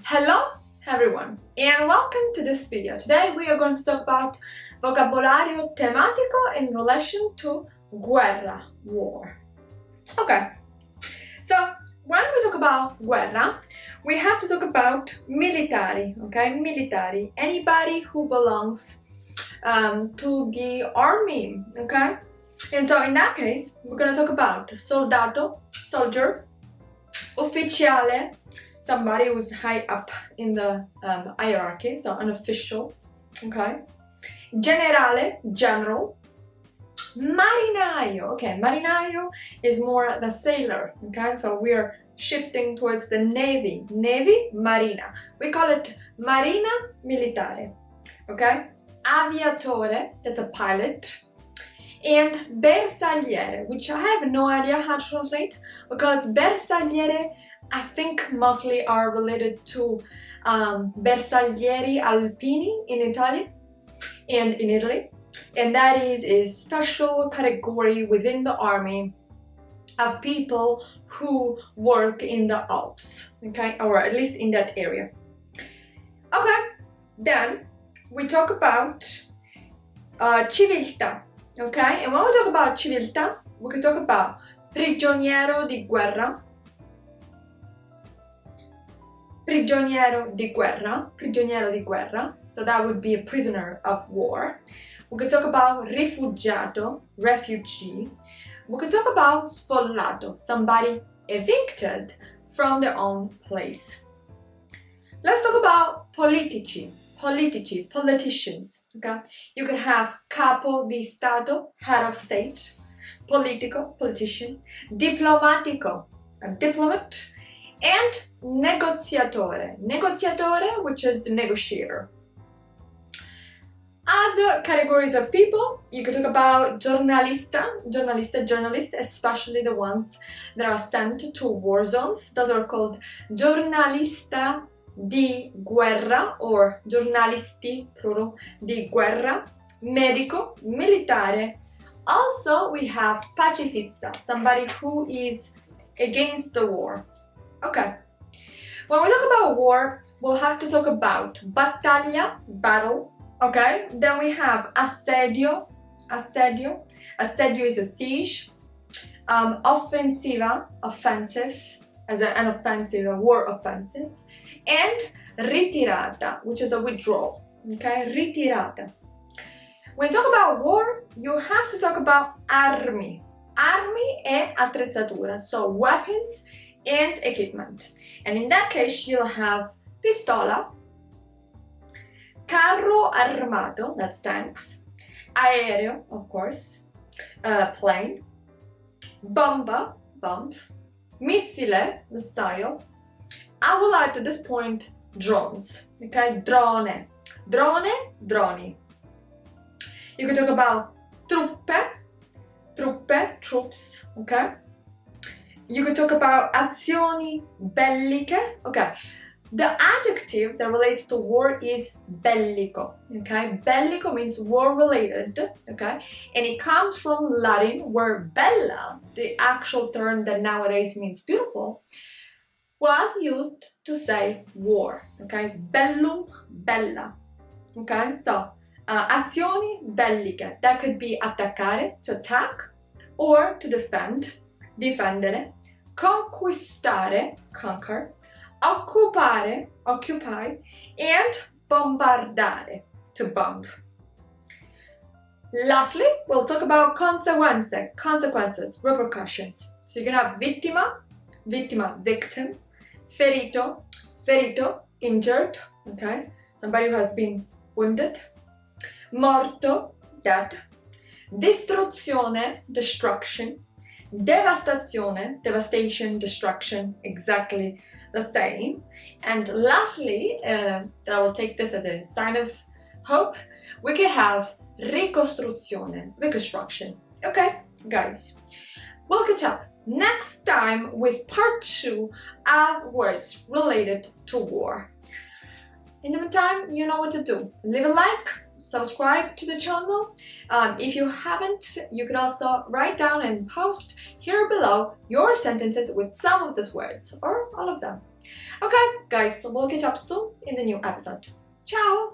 Hello everyone and welcome to this video. Today we are going to talk about vocabolario tematico in relation to guerra, war. Okay, so when we talk about guerra, we have to talk about militari, okay? Militari, anybody who belongs to the army, okay? And so in that case, we're going to talk about soldato, soldier, ufficiale, somebody who's high up in the hierarchy, so an official, okay? Generale, general. Marinaio, okay, marinaio is more the sailor, okay? So we're shifting towards the navy, marina. We call it marina militare, okay? Aviatore, that's a pilot. And bersagliere, which I have no idea how to translate, because bersagliere I think mostly are related to bersaglieri alpini in Italy and in Italy, and that is a special category within the army of people who work in the Alps, okay, or at least in that area. Okay, then we talk about civiltà, okay, and when we talk about civiltà, we can talk about prigioniero di guerra, prigioniero di guerra, so that would be a prisoner of war. We could talk about rifugiato, refugee. We could talk about sfollato, somebody evicted from their own place. Let's talk about politici, politicians, okay? You could have capo di stato, head of state, politico, politician, diplomatico, a diplomat, and negoziatore, which is the negotiator. Other categories of people, you could talk about journalist, especially the ones that are sent to war zones. Those are called giornalista di guerra or giornalisti, plural, di guerra. Medico, militare. Also, we have pacifista, somebody who is against the war. Okay, when we talk about war, we'll have to talk about battaglia, battle, okay? Then we have assedio, assedio is a siege, offensiva, offensive, as an offensive, a war offensive, and ritirata, which is a withdrawal, okay? Ritirata. When you talk about war, you have to talk about armi. Armi e attrezzatura, so weapons and equipment. And in that case, you'll have pistola, carro armato, that's tanks, aereo, of course, plane, bomba, bomb, missile, missile. I will add to this point drones, okay? Drone, droni. You can talk about truppe, troops, okay? You could talk about azioni belliche, okay? The adjective that relates to war is bellico, okay? Bellico means war-related, okay? And it comes from Latin, where bella, the actual term that nowadays means beautiful, was used to say war, okay? Bellum, bella, okay? So, azioni belliche, that could be attaccare, to attack, or to defend, difendere, conquistare, conquer, occupare, occupy, and bombardare, to bomb. Lastly, we'll talk about consequences, repercussions. So you can have vittima, victim, ferito, injured, okay? Somebody who has been wounded, morto, dead, distruzione, destruction, devastazione, devastation, destruction, exactly the same. And lastly, that I will take this as a sign of hope, we can have ricostruzione, reconstruction. Okay, guys, we'll catch up next time with part 2 of words related to war. In the meantime, you know what to do. Leave a like, subscribe to the channel. If you haven't, you can also write down and post here below your sentences with some of these words or all of them. Okay, guys, so we'll catch up soon in the new episode. Ciao!